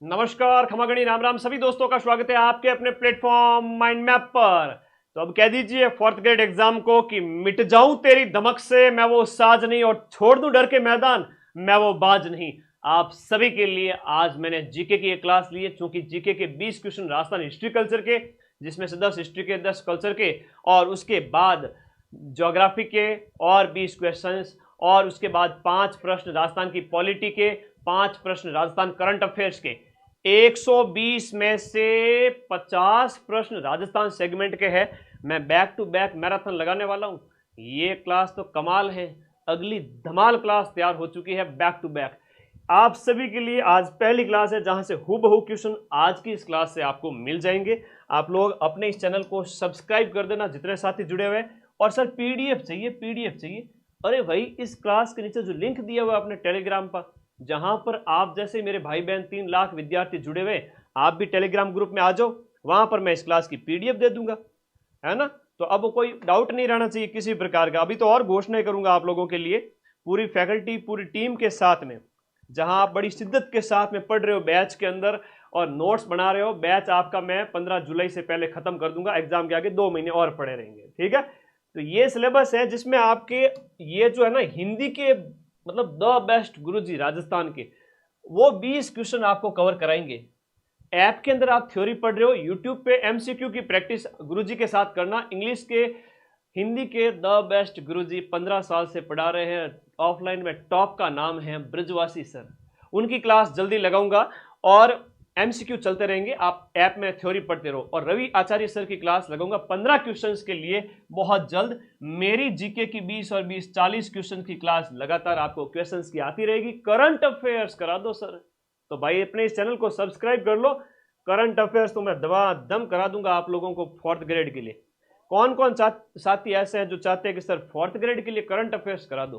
नमस्कार, खमागणी, राम राम। सभी दोस्तों का स्वागत है आपके अपने प्लेटफॉर्म माइंड मैप पर। तो अब कह दीजिए फोर्थ ग्रेड एग्जाम को कि मिट जाऊं तेरी धमक से, मैं वो साज नहीं, और छोड़ दूं डर के मैदान, मैं वो बाज नहीं। आप सभी के लिए आज मैंने जीके की एक क्लास ली है, चूंकि जीके के 20 क्वेश्चन राजस्थान हिस्ट्री कल्चर के, जिसमें से 10 हिस्ट्री के, 10 कल्चर के, और उसके बाद ज्योग्राफी के और 20 क्वेश्चन, और उसके बाद 5 प्रश्न राजस्थान की पॉलिटी के, 5 प्रश्न राजस्थान करंट अफेयर्स के। 120 में से 50 प्रश्न राजस्थान सेगमेंट के हैं। मैं बैक टू बैक मैराथन लगाने वाला हूं। ये क्लास तो कमाल है। अगली धमाल क्लास तैयार हो चुकी है बैक टू बैक आप सभी के लिए। आज पहली क्लास है जहां से हूबहू क्वेश्चन आज की इस क्लास से आपको मिल जाएंगे। आप लोग अपने इस चैनल को सब्सक्राइब कर देना जितने साथी जुड़े हुए हैं। और सर पीडीएफ चाहिए, पीडीएफ चाहिए। अरे भाई, इस क्लास के नीचे जो लिंक दिया हुआ है अपने टेलीग्राम पर, जहां पर आप जैसे मेरे भाई बहन 3 लाख विद्यार्थी जुड़े हुए, आप भी टेलीग्राम ग्रुप में आ जाओ। वहां पर मैं इस क्लास की पीडीएफ दे दूंगा, है ना। तो अब कोई डाउट नहीं रहना चाहिए किसी प्रकार का। अभी तो और घोषणाएं करूंगा आप लोगों के लिए, पूरी फैकल्टी, पूरी टीम के साथ में, जहां आप बड़ी शिद्दत के साथ में पढ़ रहे हो बैच के अंदर और नोट्स बना रहे हो। बैच आपका मैं 15 जुलाई से पहले खत्म कर दूंगा। एग्जाम के आगे 2 महीने और पड़े रहेंगे, ठीक है। तो ये सिलेबस है जिसमें आपके ये जो है ना, हिंदी के मतलब द बेस्ट गुरुजी राजस्थान के, वो 20 क्वेश्चन आपको कवर कराएंगे। ऐप के अंदर आप थ्योरी पढ़ रहे हो, यूट्यूब पे एमसीक्यू की प्रैक्टिस गुरुजी के साथ करना। इंग्लिश के, हिंदी के द बेस्ट गुरुजी 15 साल से पढ़ा रहे हैं। ऑफलाइन में टॉप का नाम है ब्रजवासी सर। उनकी क्लास जल्दी लगाऊंगा और एमसीक्यू चलते रहेंगे। आप ऐप में थ्योरी पढ़ते रहो। और रवि आचार्य सर की क्लास लगाऊंगा 15 क्वेश्चंस के लिए बहुत जल्द। मेरी जीके की 20 और 20 40 क्वेश्चन की क्लास लगातार आपको क्वेश्चंस की आती रहेगी। करंट अफेयर्स करा दो सर, तो भाई अपने इस चैनल को सब्सक्राइब कर लो। करंट अफेयर्स तो मैं दम करा दूंगा आप लोगों को फोर्थ ग्रेड के लिए। कौन कौन साथी ऐसे हैं जो चाहते हैं कि सर फोर्थ ग्रेड के लिए करंट अफेयर्स करा दो,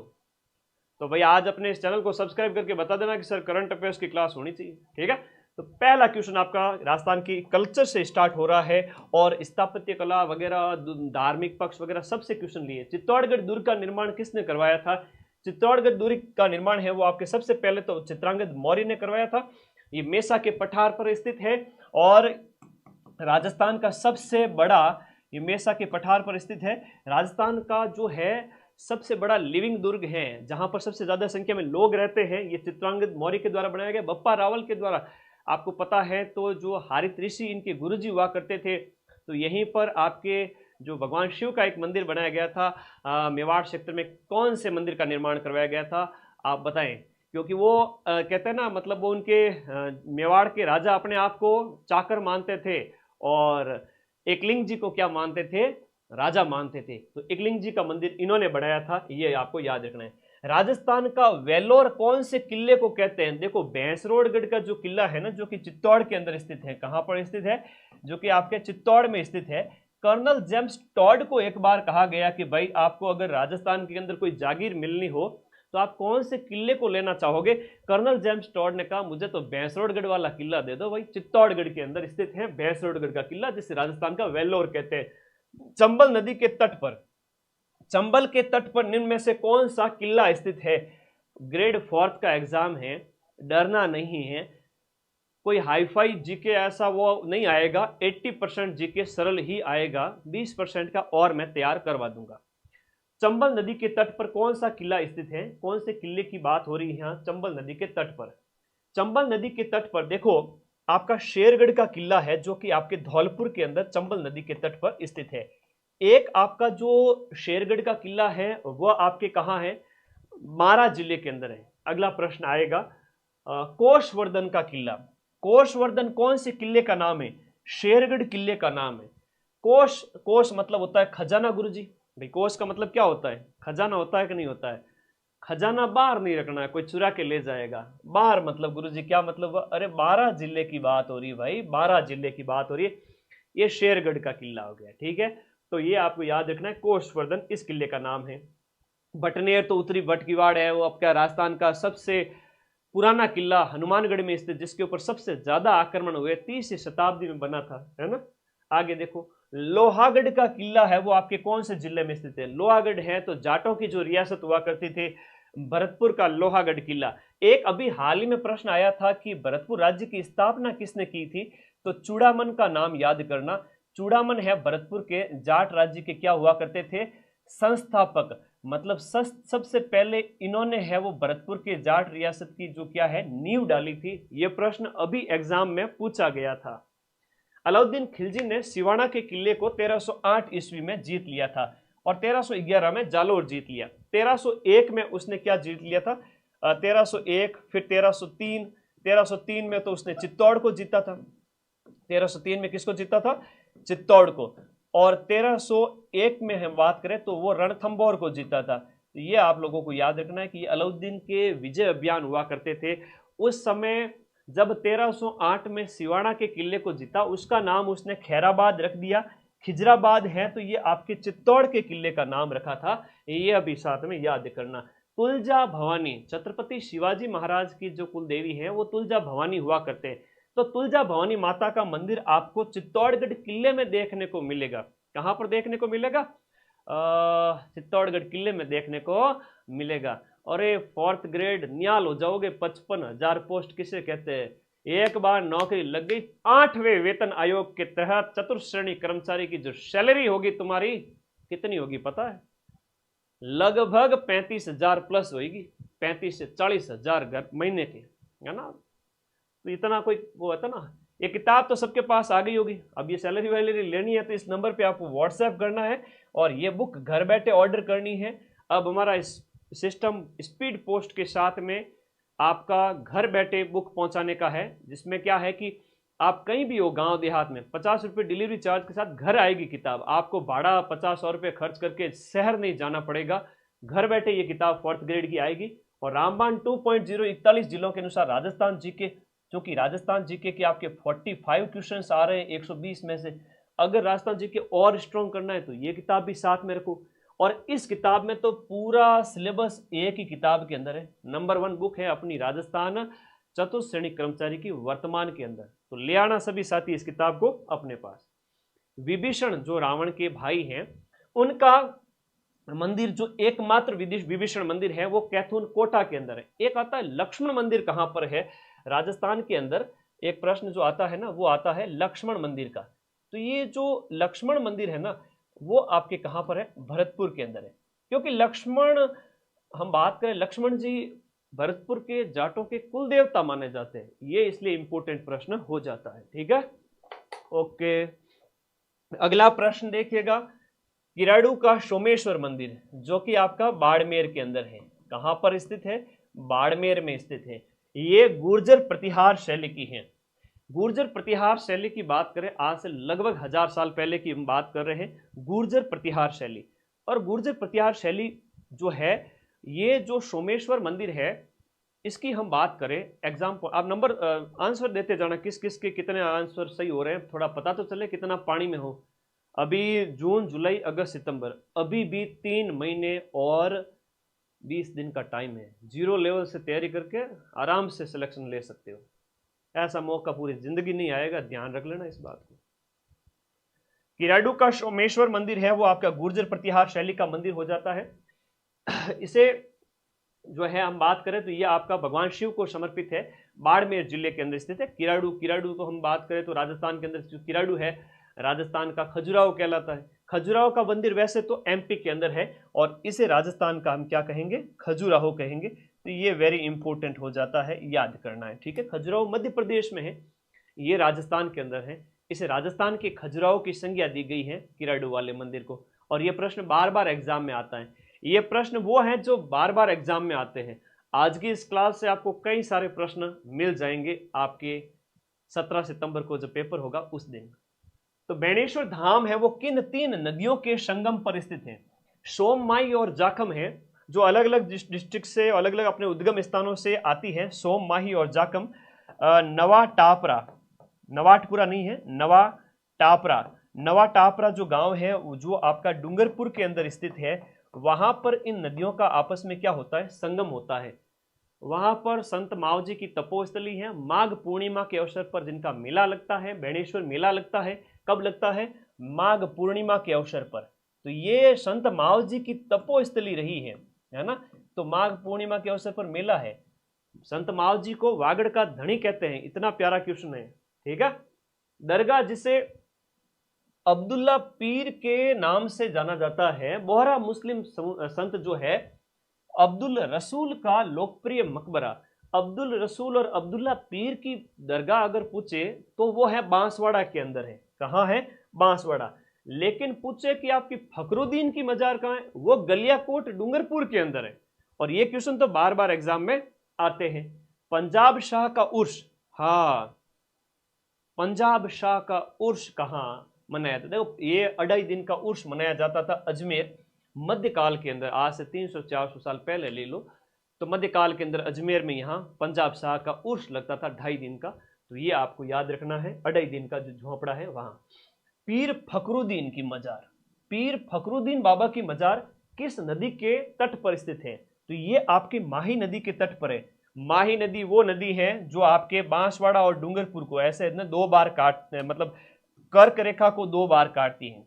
तो भाई आज अपने इस चैनल को सब्सक्राइब करके बता देना कि सर करंट अफेयर्स की क्लास होनी चाहिए, ठीक है। तो पहला क्वेश्चन आपका राजस्थान की कल्चर से स्टार्ट हो रहा है, और स्थापत्य कला वगैरह, धार्मिक पक्ष वगैरह सबसे क्वेश्चन लिए। चित्तौड़गढ़ दुर्ग का निर्माण किसने करवाया था? चित्तौड़गढ़ दुर्ग का निर्माण है वो आपके सबसे पहले तो चित्रांगद मौर्य ने करवाया था। ये मेसा के पठार पर स्थित है, और राजस्थान का सबसे बड़ा, ये मेसा के पठार पर स्थित है, राजस्थान का जो है सबसे बड़ा लिविंग दुर्ग है, जहां पर सबसे ज्यादा संख्या में लोग रहते हैं। ये चित्रांगद मौर्य के द्वारा बनाया गया, बप्पा रावल के द्वारा। आपको पता है तो जो हारित ऋषि इनके गुरुजी हुआ करते थे, तो यहीं पर आपके जो भगवान शिव का एक मंदिर बनाया गया था। मेवाड़ क्षेत्र में कौन से मंदिर का निर्माण करवाया गया था, आप बताएं। क्योंकि वो कहते हैं ना, मतलब वो उनके मेवाड़ के राजा अपने आप को चाकर मानते थे, और एकलिंग जी को क्या मानते थे? राजा मानते थे। तो एकलिंग जी का मंदिर इन्होंने बनाया था, ये आपको याद रखना है। राजस्थान का वेलोर कौन से किले को कहते हैं? देखो, भैंसरोडगढ़ का जो किला है ना, जो कि चित्तौड़ के अंदर स्थित है। कहां पर स्थित है? जो कि आपके चित्तौड़ में स्थित है। कर्नल जेम्स टॉड को एक बार कहा गया कि भाई आपको अगर राजस्थान के अंदर कोई जागीर मिलनी हो तो आप कौन से किले को लेना चाहोगे? कर्नल जेम्स टॉड ने कहा मुझे तो भैंसरोडगढ़ वाला किला दे दो भाई। चित्तौड़गढ़ के अंदर स्थित है भैंसरोडगढ़ का किला, जिसे राजस्थान का वेल्लोर कहते हैं। चंबल नदी के तट पर, चंबल के तट पर निम्न में से कौन सा किला स्थित है? ग्रेड 4 का एग्जाम है, डरना नहीं है। कोई हाईफाई जीके ऐसा वो नहीं आएगा। 80% जीके सरल ही आएगा, 20% का और मैं तैयार करवा दूंगा। चंबल नदी के तट पर कौन सा किला स्थित है? कौन से किले की बात हो रही है यहाँ? चंबल नदी के तट पर, चंबल नदी के तट पर देखो आपका शेरगढ़ का किला है, जो कि आपके धौलपुर के अंदर चंबल नदी के तट पर स्थित है। एक आपका जो शेरगढ़ का किला है वह आपके कहाँ है? मारा जिले के अंदर है। अगला प्रश्न आएगा, कोषवर्धन का किला। कोषवर्धन कौन से किले का नाम है? शेरगढ़ किले का नाम है। कोष, कोष मतलब होता है खजाना गुरुजी। भाई कोष का मतलब क्या होता है? खजाना होता है कि नहीं होता है? खजाना बाहर नहीं रखना है, कोई चुरा के ले जाएगा। बाहर मतलब गुरुजी क्या मतलब? अरे 12 जिले की बात हो रही है भाई, 12 जिले की बात हो रही है। ये शेरगढ़ का किला हो गया, ठीक है। तो ये आपको याद रखना है, कोषवर्धन इस किले का नाम है। बटनेर तो उत्तरी बटकीवाड़ है, वो आपका राजस्थान का सबसे पुराना किला हनुमानगढ़ में स्थित, जिसके ऊपर सबसे ज्यादा आक्रमण हुए, 30वीं शताब्दी में बना था, है ना। आगे देखो, लोहागढ़ का किला है वो आपके कौन से जिले में स्थित है? लोहागढ़ है तो जाटों की जो रियासत हुआ करती थी भरतपुर का लोहागढ़ किला। एक अभी हाल ही में प्रश्न आया था कि भरतपुर राज्य की स्थापना किसने की थी, तो चूड़ामन का नाम याद करना। चूड़ामन है भरतपुर के जाट राज्य के क्या हुआ करते थे, संस्थापक। मतलब सबसे पहले इन्होंने है वो भरतपुर के जाट रियासत की जो क्या है नींव डाली थी। ये प्रश्न अभी एग्जाम में पूछा गया था। अलाउद्दीन खिलजी ने सिवाना के किले को 1308 ईस्वी में जीत लिया था और 1311 में जालोर जीत लिया। 1301 में उसने क्या जीत लिया था, 1301, फिर 1303, 1303 में तो उसने चित्तौड़ को जीता था। 1303 में किसको जीता था, चित्तौड़ को। और 1301 में हम बात करें तो वो रणथंभौर को जीता था। तो ये आप लोगों को याद रखना है कि ये अलाउद्दीन के विजय अभियान हुआ करते थे उस समय। जब 1308 में सिवाना के किले को जीता, उसका नाम उसने खैराबाद रख दिया। खिजराबाद है तो ये आपके चित्तौड़ के किले का नाम रखा था। ये अभी साथ में याद करना। तुलजा भवानी, छत्रपति शिवाजी महाराज की जो कुल देवी है वो तुलजा भवानी हुआ करते हैं। तो तुलजा भवानी माता का मंदिर आपको चित्तौड़गढ़ किले में देखने को मिलेगा। कहां पर देखने को मिलेगा, चित्तौड़गढ़ किले में देखने को मिलेगा। और ये 4th ग्रेड नियाल हो जाओगे। 55,000 पोस्ट किसे कहते हैं, एक बार नौकरी लग गई। 8वें वेतन आयोग के तहत चतुर्थ श्रेणी कर्मचारी की जो सैलरी होगी तुम्हारी कितनी होगी पता है, लगभग 35,000 प्लस होगी। 35 से 40,000 महीने के, है ना। तो इतना कोई वो होता ना। ये किताब तो सबके पास आ गई होगी। अब ये सैलरी वैलरी लेनी है तो इस नंबर पे आपको व्हाट्सएप करना है और ये बुक घर बैठे ऑर्डर करनी है। अब हमारा इस सिस्टम स्पीड पोस्ट के साथ में आपका घर बैठे बुक पहुंचाने का है, जिसमें क्या है कि आप कहीं भी हो गांव देहात में 50 रुपये डिलीवरी चार्ज के साथ घर आएगी किताब। आपको भाड़ा 50-100 रुपये खर्च करके शहर नहीं जाना पड़ेगा। घर बैठे ये किताब 4th ग्रेड की आएगी। और रामबाण 2.0 41 जिलों के अनुसार राजस्थान जीके, क्योंकि राजस्थान जीके के आपके 45 क्वेश्चंस आ रहे हैं 120 में से। अगर राजस्थान जीके और स्ट्रॉन्ग करना है तो ये किताब भी साथ में रखो। और इस किताब में तो पूरा सिलेबस एक ही किताब के अंदर है। नंबर 1 बुक है अपनी राजस्थान चतुर्थ श्रेणी कर्मचारी की वर्तमान के अंदर। तो ले आना सभी साथी इस किताब को अपने पास। विभीषण जो रावण के भाई हैं उनका मंदिर जो एकमात्र विभीषण मंदिर है वो कैथून कोटा के अंदर है। एक आता है लक्ष्मण मंदिर कहां पर है राजस्थान के अंदर। एक प्रश्न जो आता है ना वो आता है लक्ष्मण मंदिर का। तो ये जो लक्ष्मण मंदिर है ना वो आपके कहां पर है, भरतपुर के अंदर है। क्योंकि लक्ष्मण, हम बात करें लक्ष्मण जी भरतपुर के जाटों के कुल देवता माने जाते हैं। ये इसलिए इंपॉर्टेंट प्रश्न हो जाता है। ठीक है, ओके। अगला प्रश्न देखिएगा, किराड़ू का सोमेश्वर मंदिर जो कि आपका बाड़मेर के अंदर है। कहां पर स्थित है, बाड़मेर में स्थित है। ये गुर्जर प्रतिहार शैली की है। गुर्जर प्रतिहार शैली की बात करें आज से लगभग 1000 साल पहले की हम बात कर रहे हैं, गुर्जर प्रतिहार शैली। और गुर्जर प्रतिहार शैली जो है ये जो सोमेश्वर मंदिर है इसकी हम बात करें एग्जाम को, आप नंबर आंसर देते जाना किस किस के कितने आंसर सही हो रहे हैं, थोड़ा पता तो चले कितना पानी में हो। अभी जून जुलाई अगस्त सितंबर, अभी भी 3 महीने और 20 दिन का टाइम है। 0 लेवल से तैयारी करके आराम से सिलेक्शन ले सकते हो। ऐसा मौका पूरी जिंदगी नहीं आएगा, ध्यान रख लेना इस बात को। किराडू का सोमेश्वर मंदिर है वो आपका गुर्जर प्रतिहार शैली का मंदिर हो जाता है। इसे जो है हम बात करें तो ये आपका भगवान शिव को समर्पित है। बाड़मेर जिले के अंदर स्थित है। किराडू, किराडू को हम बात करें तो राजस्थान के अंदर जो किराडू है राजस्थान का खजुराहो कहलाता है। खजुराहो का मंदिर वैसे तो एमपी के अंदर है और इसे राजस्थान का हम क्या कहेंगे, खजुराहो कहेंगे। तो ये वेरी इंपॉर्टेंट हो जाता है, याद करना है। ठीक है, खजुराहो मध्य प्रदेश में है, ये राजस्थान के अंदर है। इसे राजस्थान के खजुराहो की संज्ञा दी गई है किराडू वाले मंदिर को। और ये प्रश्न बार बार एग्जाम में आता है। ये प्रश्न वो हैं जो बार बार एग्जाम में आते हैं। आज की इस क्लास से आपको कई सारे प्रश्न मिल जाएंगे आपके 17 सितंबर को जो पेपर होगा उस दिन। तो बेणेश्वर धाम है वो किन 3 नदियों के संगम पर स्थित है। सोम, माई और जाखम है जो अलग अलग डिस्ट्रिक्ट से अलग अलग अपने उद्गम स्थानों से आती है। सोम, माही और जाखम। नवा टापरा, नवाटपुरा नहीं है, नवा टापरा। नवा टापरा जो गांव है जो आपका डूंगरपुर के अंदर स्थित है, वहां पर इन नदियों का आपस में क्या होता है, संगम होता है। वहां पर संत मावजी की तपोस्थली है। माघ पूर्णिमा के अवसर पर जिनका मेला लगता है, बेणेश्वर मेला लगता है, कब लगता है, माघ पूर्णिमा के अवसर पर। तो ये संत मावजी की तपोस्थली रही है ना। तो माघ पूर्णिमा के अवसर पर मेला है। संत माव जी को वागड़ का धनी कहते हैं, इतना प्यारा क्वेश्चन है। ठीक है। दरगाह जिसे अब्दुल्ला पीर के नाम से जाना जाता है, बोहरा मुस्लिम संत जो है अब्दुल रसूल का लोकप्रिय मकबरा। अब्दुल रसूल और अब्दुल्ला पीर की दरगाह अगर पूछे तो वो है बांसवाड़ा के अंदर है। कहाँ है? बांसवाड़ा। लेकिन पूछे कि आपकी फखरुद्दीन की मजार कहाँ है, वो गलियाकोट डूंगरपुर के अंदर है। और ये क्वेश्चन तो बार बार एग्जाम में आते हैं। पंजाब शाह का उर्स, हाँ पंजाब शाह का उर्स कहाँ मनाया था? देखो ये 2.5 दिन का उर्स मनाया जाता था अजमेर मध्यकाल के अंदर, आज से 300-400 साल पहले ले लो, तो मध्यकाल के अंदर अजमेर में यहाँ पंजाब शाह का उर्स लगता था 2.5 दिन का। तो ये आपको याद रखना है, 2.5 दिन का जो झोंपड़ा है वहां। पीर फखरुद्दीन की मजार, पीर फखरुद्दीन बाबा की मजार किस नदी के तट पर स्थित है? तो ये आपकी माही नदी के तट पर है। माही नदी वो नदी है जो आपके बांसवाड़ा और डूंगरपुर को ऐसे न 2 बार काटते हैं, मतलब कर्क रेखा को 2 बार काटती है।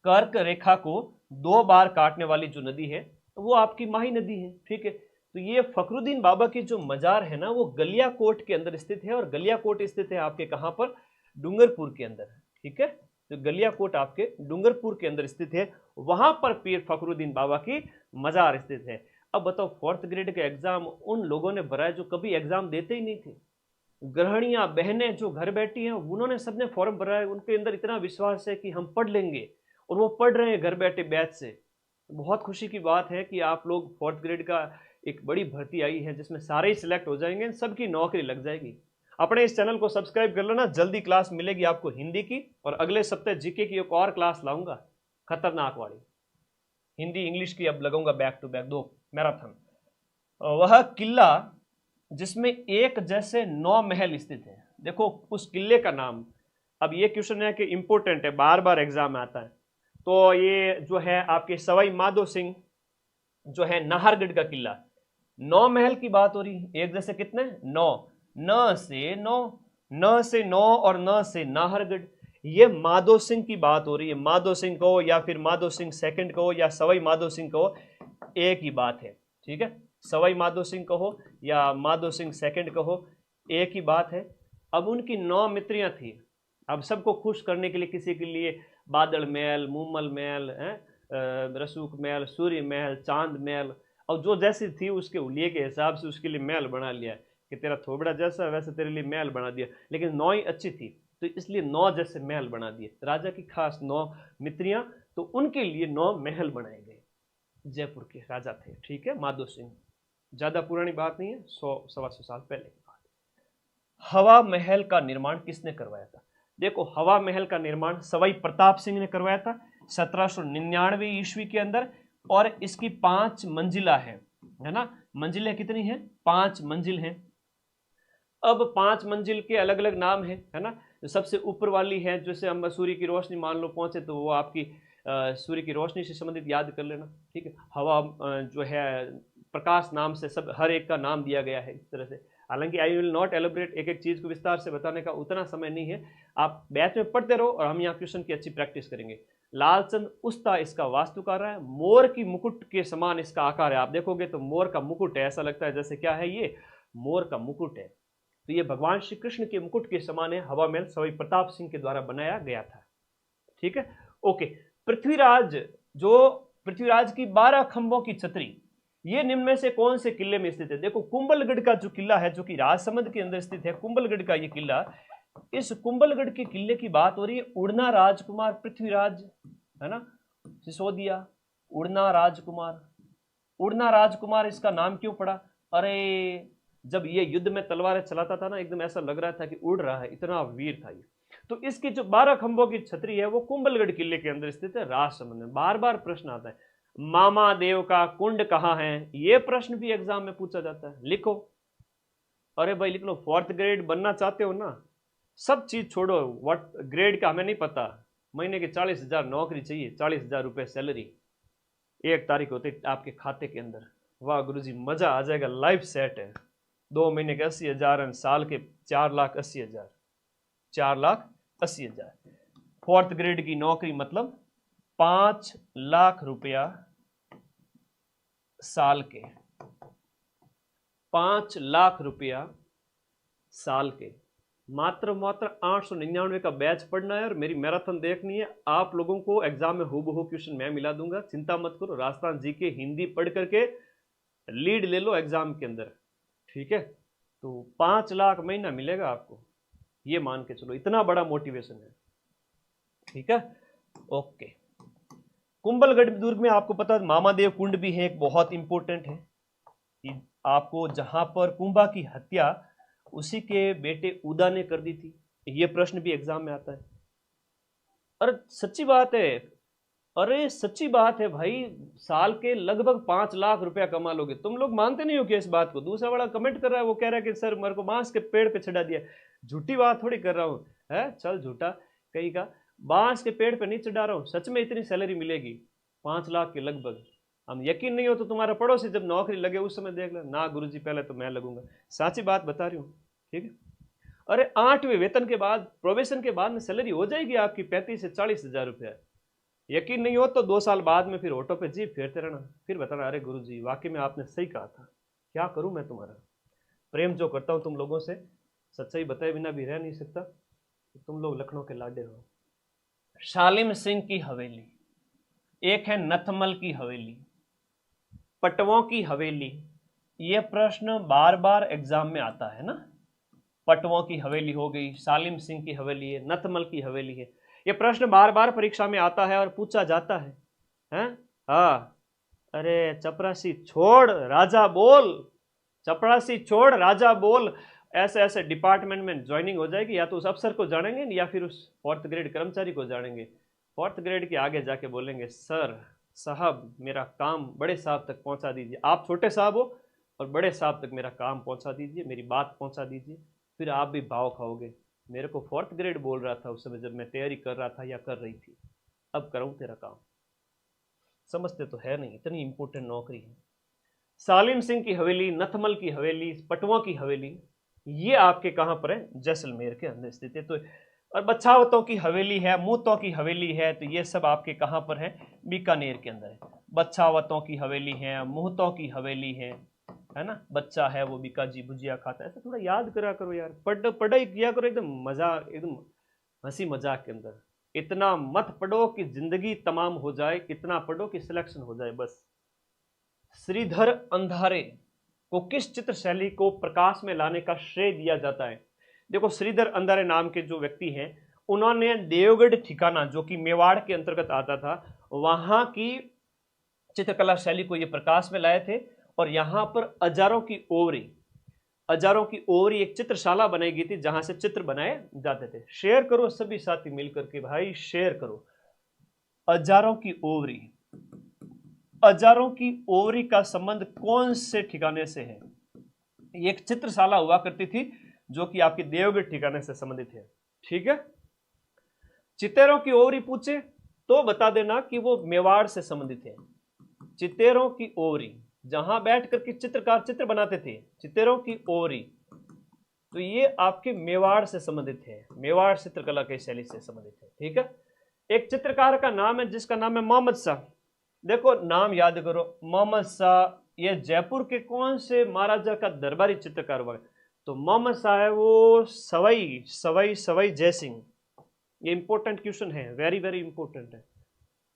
कर्क रेखा को 2 बार काटने वाली जो नदी है वो आपकी माही नदी है। ठीक है। तो ये फखरुद्दीन बाबा की जो मजार है ना, वो गलियाकोट के अंदर स्थित है। और गलियाकोट स्थित है आपके कहां पर? डूंगरपुर के अंदर। ठीक है। तो गलियाकोट आपके डूंगरपुर के अंदर स्थित है, वहां पर पीर फखरुद्दीन बाबा की मजार स्थित है। अब बताओ, 4th ग्रेड का एग्जाम उन लोगों ने भरा है जो कभी एग्जाम देते ही नहीं थे। गृहणियां बहनें जो घर बैठी हैं, उन्होंने सबने फॉर्म भरा है। उनके अंदर इतना विश्वास है कि हम पढ़ लेंगे, और वो पढ़ रहे हैं घर बैठे बैच से। बहुत खुशी की बात है कि आप लोग 4th ग्रेड का एक बड़ी भर्ती आई है जिसमें सारे ही सिलेक्ट हो जाएंगे, सबकी नौकरी लग जाएगी। अपने इस चैनल को सब्सक्राइब कर लेना, जल्दी क्लास मिलेगी आपको हिंदी की, और अगले सप्ताह जीके की एक और क्लास लाऊंगा खतरनाक वाली। हिंदी इंग्लिश की अब लगाऊंगा बैक टू बैक 2 मैराथन। वह किला जिसमें एक जैसे 9 महल स्थित है, देखो उस किले का नाम। अब ये क्वेश्चन है कि इंपॉर्टेंट है, बार बार एग्जाम में आता है। तो ये जो है आपके सवाई माधो सिंह जो है नाहरगढ़ का किला, 9 महल की बात हो रही है। एक जैसे कितने? 9, न से 9, न से 9 और न से नाहरगढ़। ये माधो सिंह की बात हो रही है। माधो सिंह कहो या फिर माधो सिंह सेकंड कहो या सवाई माधो सिंह कहो, एक ही बात है। ठीक है। सवाई माधो सिंह कहो या माधो सिंह सेकंड कहो, एक ही बात है। अब उनकी 9 मित्रियां थी। अब सबको खुश करने के लिए, किसी के लिए बादल महल, मूमल महल, रसूख महल, सूर्य महल, चांद महल, और जो जैसी थी उसके उलिये के हिसाब से उसके लिए महल बना लिया कि तेरा थोबड़ा जैसा वैसे तेरे लिए महल बना दिया। लेकिन 9 ही अच्छी थी तो इसलिए 9 जैसे महल बना दिए। राजा की खास 9 मित्रियां, तो उनके लिए 9 महल बनाए गए। जयपुर के राजा थे। ठीक है। माधो सिंह, ज्यादा पुरानी बात नहीं है, 100-125 साल पहले की बात। हवा महल का निर्माण किसने करवाया था? देखो हवा महल का निर्माण सवाई प्रताप सिंह ने करवाया था 1799 ईस्वी के अंदर, और इसकी 5 मंजिला है ना। मंजिलें कितनी हैं? 5 मंजिल हैं। अब 5 मंजिल के अलग अलग नाम है ना। जो सबसे ऊपर वाली है, जैसे हम सूर्य की रोशनी मान लो पहुंचे, तो वो आपकी सूर्य की रोशनी से संबंधित याद कर लेना। ठीक है। हवा जो है प्रकाश नाम से सब हर एक का नाम दिया गया है इस तरह से। हालांकि आई विल नॉट एलोबरेट, एक एक चीज को विस्तार से बताने का उतना समय नहीं है। आप बैच में पढ़ते रहो और हम यहाँ क्वेश्चन की अच्छी प्रैक्टिस करेंगे। लालचंद उस्ता इसका वास्तुकार है। मोर की मुकुट के समान इसका आकार है। आप देखोगे तो मोर का मुकुट है, ऐसा लगता है जैसे क्या है, ये मोर का मुकुट है। तो ये भगवान श्री कृष्ण के मुकुट के समान है। हवा महल सवाई प्रताप सिंह के द्वारा बनाया गया था। ठीक है। ओके। पृथ्वीराज, जो पृथ्वीराज की 12 खंभों की छतरी, ये निम्न में से कौन से किले में स्थित है? देखो कुंभलगढ़ का जो किला है, जो कि राजसमंद के अंदर स्थित है, कुंभलगढ़ का ये किला। इस कुंभलगढ़ के किले की बात हो रही है। उड़ना राजकुमार पृथ्वीराज, है ना, सिसोदिया, उड़ना राजकुमार। उड़ना राजकुमार इसका नाम क्यों पड़ा? अरे जब ये युद्ध में तलवारें चलाता था ना, एकदम ऐसा लग रहा था कि उड़ रहा है, इतना वीर था ये। तो इसकी जो 12 खंभों की छतरी है वो कुंभलगढ़ किले के अंदर स्थित है, राजसमंद में। बार बार प्रश्न आता है, मामा देव का कुंड कहाँ है? ये प्रश्न भी एग्जाम में पूछा जाता है, लिखो। अरे भाई लिख लो, 4th ग्रेड बनना चाहते हो ना, सब चीज छोड़ो, व्हाट ग्रेड का हमें नहीं पता। महीने के 40,000 नौकरी चाहिए, 40,000 रुपए सैलरी 1 तारीख होते आपके खाते के अंदर। वाह गुरुजी, मजा आ जाएगा, लाइफ सेट है। 2 महीने के 80,000, साल के 4,80,000, 4,80,000। 4th ग्रेड की नौकरी मतलब 5 लाख रुपया साल के, 5 लाख रुपया साल के, मात्र 899 का बैच पढ़ना है और मेरी मैराथन देखनी है। आप लोगों को एग्जाम में हूबहू क्वेश्चन मैं मिला दूंगा, चिंता मत करो। राजस्थान जीके हिंदी पढ़ करके लीड ले लो एग्जाम के अंदर, ठीक है। तो 5 लाख महीना मिलेगा आपको, ये मान के चलो, इतना बड़ा मोटिवेशन है, ठीक है। ओके, कुंभलगढ़ दुर्ग में आपको पता है मामादेव कुंड भी है, एक बहुत इंपॉर्टेंट है कि आपको, जहां पर कुंभा की हत्या उसी के बेटे उदा ने कर दी थी। ये प्रश्न भी एग्जाम में आता है। अरे सच्ची बात है, अरे सच्ची बात है भाई, साल के लगभग 5 लाख रुपया कमा लोगे। तुम लोग मानते नहीं हो कि इस बात को। दूसरा वाला कमेंट कर रहा है, वो कह रहा है कि सर मेरे को बांस के पेड़ पे चढ़ा दिया। झूठी बात थोड़ी कर रहा हूँ, है चल झूठा कहीं का, बांस के पेड़ पे नहीं चढ़ा रहा हूँ, सच में इतनी सैलरी मिलेगी 5 लाख के लगभग। हम यकीन नहीं हो तो तुम्हारा पड़ोसी जब नौकरी लगे उस समय देख लेना। ना गुरुजी पहले तो मैं लगूंगा, साची बात बता रही हूँ, ठीक है। अरे 8वें वेतन के बाद, प्रोबेशन के बाद में सैलरी हो जाएगी आपकी 35 से 40 हजार रुपया। यकीन नहीं हो तो 2 साल बाद में फिर ऑटो पे जीप फेरते रहना, फिर बताना अरे गुरुजी वाकई में आपने सही कहा था। क्या करूं मैं तुम्हारा, प्रेम जो करता हूं तुम लोगों से, सच्चाई बताए बिना भी रह नहीं सकता। तुम लोग लखनऊ के लाडे हो। शालिम सिंह की हवेली, एक है नथमल की हवेली, पटवों की हवेली। यह प्रश्न बार बार एग्जाम में आता है ना। पटवों की हवेली हो गई, शालिम सिंह की हवेली है, नथमल की हवेली है। यह प्रश्न बार बार परीक्षा में आता है और पूछा जाता है, हैं? हाँ, अरे चपरासी छोड़ राजा बोल, चपरासी छोड़ राजा बोल। ऐसे ऐसे डिपार्टमेंट में ज्वाइनिंग हो जाएगी, या तो उस अफसर को जानेंगे या फिर उस 4th ग्रेड कर्मचारी को जानेंगे। 4th ग्रेड के आगे जाके बोलेंगे सर साहब मेरा काम बड़े साहब तक पहुंचा दीजिए। आप छोटे साहब हो और बड़े साहब तक मेरा काम पहुंचा दीजिए, मेरी बात पहुंचा दीजिए। फिर आप भी भाव खाओगे, मेरे को 4th ग्रेड बोल रहा था उस समय जब मैं तैयारी कर रहा था या कर रही थी, अब करूं तेरा काम। समझते तो है नहीं, इतनी इंपॉर्टेंट नौकरी है। सालिम सिंह की हवेली, नथमल की हवेली, पटवा की हवेली, ये आपके कहां पर है? जैसलमेर के अंदर स्थित है। तो और बछावतों की हवेली है, मूतों की हवेली है, तो ये सब आपके कहां पर है? बीकानेर के अंदर है। बछावतों की हवेली है, मुहतों की हवेली है ना। बच्चा है वो बीका जी भुजिया खाता है। ऐसा थोड़ा याद करा करो यार, पढ़ाई किया करो एकदम मजा, एकदम हंसी मजाक के अंदर। इतना मत पढ़ो कि जिंदगी तमाम हो जाए, इतना पढ़ो कि सिलेक्शन हो जाए बस। श्रीधर अंधारे को किस चित्र शैली को प्रकाश में लाने का श्रेय दिया जाता है? देखो श्रीधर अंधारे नाम के जो व्यक्ति हैं, उन्होंने देवगढ़ ठिकाना जो कि मेवाड़ के अंतर्गत आता था, वहां की चित्रकला शैली को ये प्रकाश में लाए थे। और यहां पर हजारों की ओवरी एक चित्रशाला बनाई गई थी जहां से चित्र बनाए जाते थे। शेयर करो सभी साथी मिलकर के, भाई शेयर करो। हजारों की ओवरी का संबंध कौन से ठिकाने से है? एक चित्रशाला हुआ करती थी जो कि आपके देवगढ़ ठिकाने से संबंधित है, ठीक है। चितेरों की ओवरी पूछे तो बता देना कि वो मेवाड़ से संबंधित है। चितेरों की ओवरी, जहां बैठ करके चित्रकार चित्र बनाते थे, चितेरों की ओवरी, तो ये आपके मेवाड़ से संबंधित है, मेवाड़ चित्रकला की शैली से संबंधित है, ठीक है। एक चित्रकार का नाम है जिसका नाम है मोहम्मद शाह। देखो नाम याद करो, मोहम्मद शाह। ये जयपुर के कौन से महाराजा का दरबारी चित्रकार हुआ? तो मोहम्मद शाह है वो सवाई जय सिंह। ये इंपॉर्टेंट क्वेश्चन है, वेरी वेरी इंपॉर्टेंट है।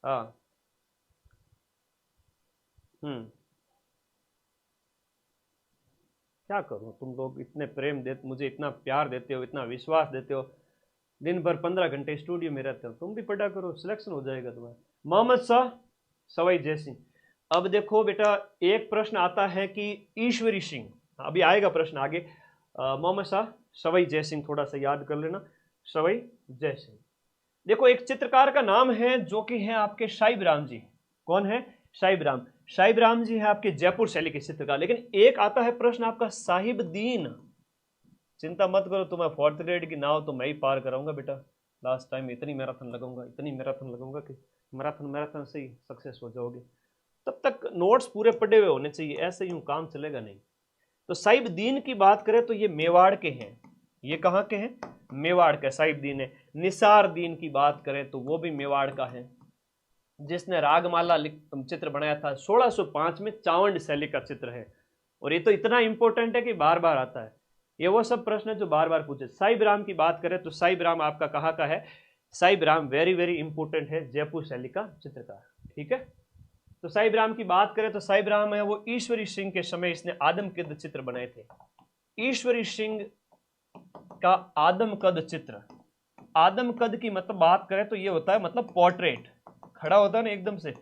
हाँ, क्या करूं, तुम लोग इतने प्रेम देते, मुझे इतना प्यार देते हो, इतना विश्वास देते हो। दिन भर 15 घंटे स्टूडियो में रहते हो, तुम भी पढ़ा करो, सिलेक्शन हो जाएगा तुम्हारा। मोहम्मद शाह सवाई जय सिंह। अब देखो बेटा, एक प्रश्न आता है कि ईश्वरी सिंह, अभी आएगा प्रश्न आगे। मोहम्मद शाह सवाई जय सिंह, थोड़ा सा याद कर लेना, सवाई जय सिंह। देखो एक चित्रकार का नाम है जो कि है आपके साहिब राम जी। कौन है? साहिब राम जी है आपके जयपुर शैली के चित्रकार। लेकिन एक आता है प्रश्न आपका साहिब दीन। चिंता मत करो, तुम्हें 4th ग्रेड की नाव तो मैं ही पार कराऊंगा बेटा। लास्ट टाइम इतनी मैराथन लगाऊंगा कि मैराथन से ही सक्सेस हो जाओगे। तब तक नोट्स पूरे पढ़े हुए होने चाहिए, ऐसे यूं काम चलेगा नहीं। तो साहिब दीन की बात करें तो ये मेवाड़ के हैं। ये कहाँ के हैं? मेवाड़ के साहिब दीन है। निसार दीन की बात करें तो वो भी मेवाड़ का है। जिसने रागमाला चित्र बनाया था 1605 में, चावंड शैली का चित्र है। और ये तो इतना इंपॉर्टेंट है कि बार बार आता है। ये वो सब प्रश्न है जो बार बार पूछे। साहिब-राम की बात करें तो साहिब-राम आपका कहाँ का है? साहिब-राम वेरी वेरी इंपॉर्टेंट है, जयपुर शैली का चित्रकार। ठीक है, तो साहिब-राम की बात करें तो साहिब-राम है वो ईश्वरी सिंह के समय इसने आदमकद चित्र बनाए थे। ईश्वरी सिंह का आदमकद चित्र, आदमकद की मतलब बात करें तो ये होता है मतलब पोर्ट्रेट, खड़ा होता है ना एकदम से,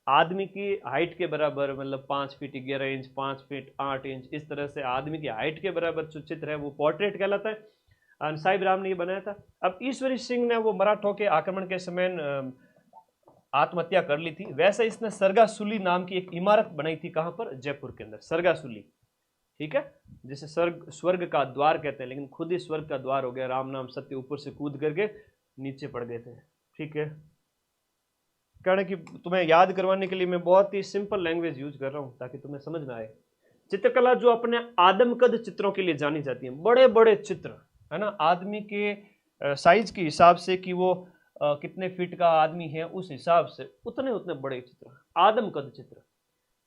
आदमी की हाइट के बराबर, मतलब 5 फीट 11 इंच, 5 फीट 8 इंच, इस तरह से आदमी की हाइट के बराबर जो चित्र है वो पोर्ट्रेट कहलाता है। साहिब-राम ने ये बनाया था। अब ईश्वरी सिंह ने वो मराठों के आक्रमण के समय आत्महत्या कर ली थी। वैसे इसने सरगासुली नाम की एक इमारत बनाई थी, कहां पर? जयपुर के अंदर, सरगासुली। ठीक है, जिसे स्वर्ग का द्वार कहते हैं, लेकिन खुद ही स्वर्ग का द्वार हो गया। राम नाम सत्य ऊपर से कूद करके नीचे पड़ गए थे। ठीक है, कारण कि तुम्हें याद करवाने के लिए मैं बहुत ही सिंपल लैंग्वेज यूज कर रहा हूं ताकि तुम्हें समझ में आए। चित्रकला जो अपने आदमकद चित्रों के लिए जानी जाती है, बड़े बड़े चित्र है ना, आदमी के साइज के हिसाब से कि वो कितने फीट का आदमी है, उस हिसाब से उतने उतने बड़े चित्र, आदमकद चित्र।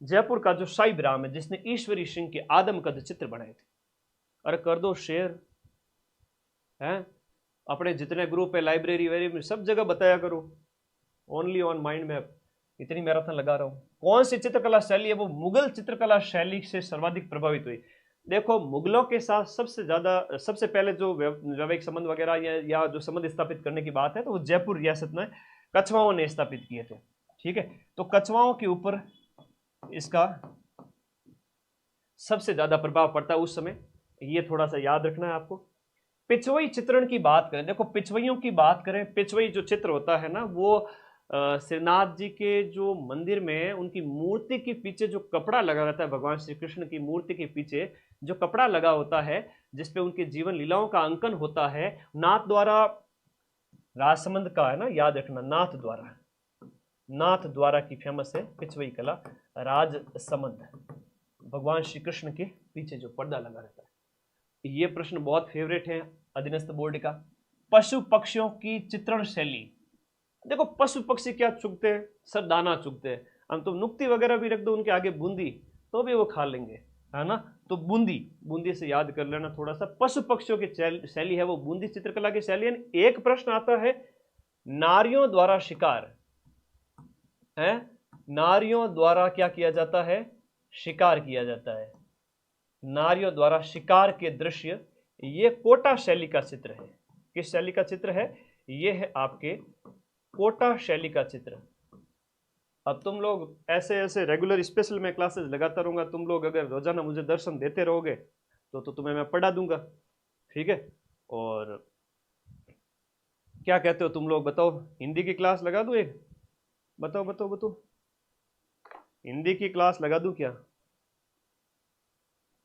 जयपुर का जो साहिब-राम है जिसने ईश्वरी सिंह के आदमकद चित्र बनाए थे। अरे कर दो शेयर है, अपने जितने ग्रुप है, लाइब्रेरी वेरी में सब जगह बताया करो, ओनली ऑन माइंड मैप। इतनी मैराथन लगा रहा हूं। कौन सी चित्रकला शैली है वो मुगल चित्रकला शैली से सर्वाधिक प्रभावित हुई? देखो, मुगलों के साथ सबसे ज्यादा, सबसे पहले जो वैवाहिक संबंध वगैरह या जो संबंध स्थापित करने की बात है तो वो जयपुर रियासत में कछवाओं ने स्थापित किए थे। ठीक है, तो कछवाओं के ऊपर इसका सबसे ज्यादा प्रभाव पड़ता है उस समय, ये थोड़ा सा याद रखना है आपको। पिछवई चित्रण की बात करें, देखो पिछवइयों की बात करें, पिछवई जो चित्र होता है ना वो श्रीनाथ जी के जो मंदिर में उनकी मूर्ति के पीछे जो कपड़ा लगा रहता है, भगवान श्री कृष्ण की मूर्ति के पीछे जो कपड़ा लगा होता है जिसपे उनके जीवन लीलाओं का अंकन होता है, नाथ द्वारा, राजसमंद का है ना, याद रखना, नाथ द्वारा, नाथ द्वारा की फेमस है पिछवई कला, राजसमंद, भगवान श्री कृष्ण के पीछे जो पर्दा लगा रहता है। ये प्रश्न बहुत फेवरेट है अधीनस्थ बोर्ड का। पशु पक्षियों की चित्रण शैली, देखो पशु पक्षी क्या चुगते हैं? सर दाना चुगते हैं। हम तो नुक्ति वगैरह भी रख दो उनके आगे, बूंदी, तो भी वो खा लेंगे, है ना। तो बूंदी, बूंदी से याद कर लेना थोड़ा सा। पशु पक्षियों की शैली है वो बूंदी चित्रकला की शैली है। एक प्रश्न आता है, नारियों द्वारा शिकार है, नारियों द्वारा क्या किया जाता है? शिकार किया जाता है। नारियों द्वारा शिकार के दृश्य, ये कोटा शैली का चित्र है। किस शैली का चित्र है? ये है आपके कोटा शैली का चित्र। अब तुम लोग ऐसे ऐसे रेगुलर स्पेशल में क्लासेस लगाता रहूंगा, तुम लोग अगर रोजाना मुझे दर्शन देते रहोगे तो तुम्हें मैं पढ़ा दूंगा। ठीक है, और क्या कहते हो तुम लोग बताओ? हिंदी की क्लास लगा दूं एक? बताओ बताओ बताओ, हिंदी की क्लास लगा दूं क्या?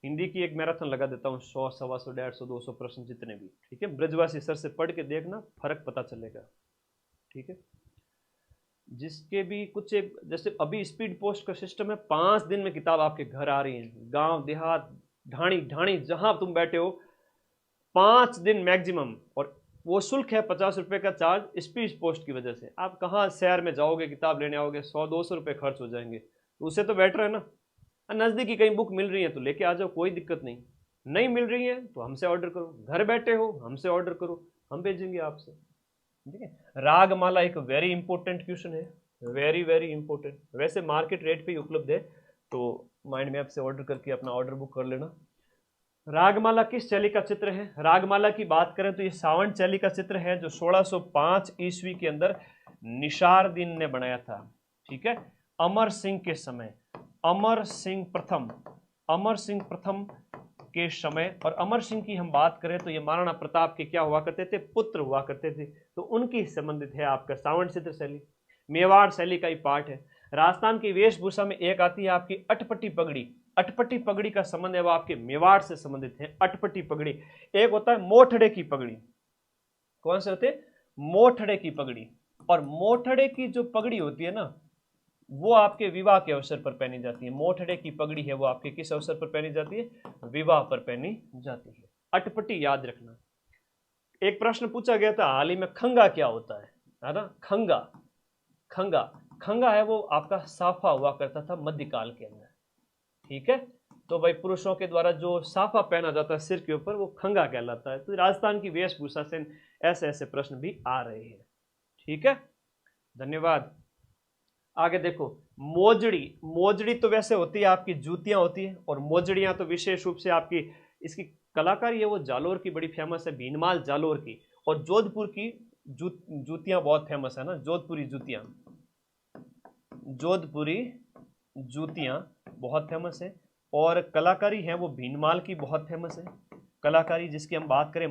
हिंदी की एक मैराथन लगा देता हूँ, 100, 125, 150, 200 प्रश्न जितने भी। ठीक है, ब्रजवासी सर से पढ़ के देखना, फर्क पता चलेगा। ठीक है, जिसके भी कुछ एक, जैसे अभी स्पीड पोस्ट का सिस्टम है, 5 दिन में किताब आपके घर आ रही है, गांव देहात ढाणी ढाणी जहां तुम बैठे हो, 5 दिन मैक्सिमम। और वो शुल्क है 50 रुपए का चार्ज स्पीड पोस्ट की वजह से। आप कहाँ शहर में जाओगे किताब लेने आओगे, 100-200 रुपए खर्च हो जाएंगे, तो उससे तो बेटर है ना, नजदीकी कहीं बुक मिल रही है तो लेके आ जाओ, कोई दिक्कत नहीं। नहीं मिल रही है तो हमसे ऑर्डर करो, घर बैठे हो हमसे ऑर्डर करो, हम भेजेंगे आपसे। ठीक है, रागमाला एक वेरी इंपॉर्टेंट क्वेश्चन है, वेरी वेरी इंपॉर्टेंट। वैसे मार्केट रेट पे ही उपलब्ध है, तो माइंड मैप से ऑर्डर करके अपना ऑर्डर बुक कर लेना। रागमाला किस शैली का चित्र है? रागमाला की बात करें तो ये सावंत शैली का चित्र है, जो 1605 ईस्वी के अंदर निशारदीन ने बनाया था। ठीक है, अमर सिंह के समय, अमर सिंह प्रथम, अमर सिंह प्रथम के समय। और अमर सिंह की हम बात करें तो ये महाराणा प्रताप के क्या हुआ करते थे? पुत्र हुआ करते थे, तो उनकी संबंधित है आपका सावंत चित्र शैली। मेवाड़ शैली का ही पार्ट है। राजस्थान की वेशभूषा में एक आती है आपकी अटपटी पगड़ी, अटपटी पगड़ी का संबंध है वो आपके मेवाड़ से संबंधित है। अटपटी पगड़ी, एक होता है मोठड़े की पगड़ी। कौन से होते? मोठड़े की पगड़ी। और मोठड़े की जो पगड़ी होती है ना, वो आपके विवाह के अवसर पर पहनी जाती है। मोठड़े की पगड़ी है वो आपके किस अवसर पर पहनी जाती है? विवाह पर पहनी जाती है। अटपटी याद रखना। एक प्रश्न पूछा गया था हाल ही में, खंगा क्या होता है ना? खंगा, खंगा खंगा है वो आपका साफा हुआ करता था मध्यकाल के अंदर, ठीक है। तो भाई पुरुषों के द्वारा जो साफा पहना जाता है सिर के ऊपर वो खंगा कहलाता है। तो राजस्थान की वेशभूषा से ऐसे ऐसे प्रश्न भी आ रहे हैं, ठीक है। धन्यवाद। आगे देखो, मोजड़ी। मोजड़ी तो वैसे होती है आपकी जूतियां होती है, और मोजड़ियां तो विशेष रूप से आपकी इसकी कलाकारी है वो जालोर की बड़ी फेमस है, भीनमाल जालोर की। और जोधपुर की जूतियां बहुत फेमस है ना, जोधपुरी जूतियां, जोधपुरी जूतियां बहुत फेमस है। और कलाकारी है वो भीनमाल की बहुत फेमस है। कलाकारी जिसकी हम बात करें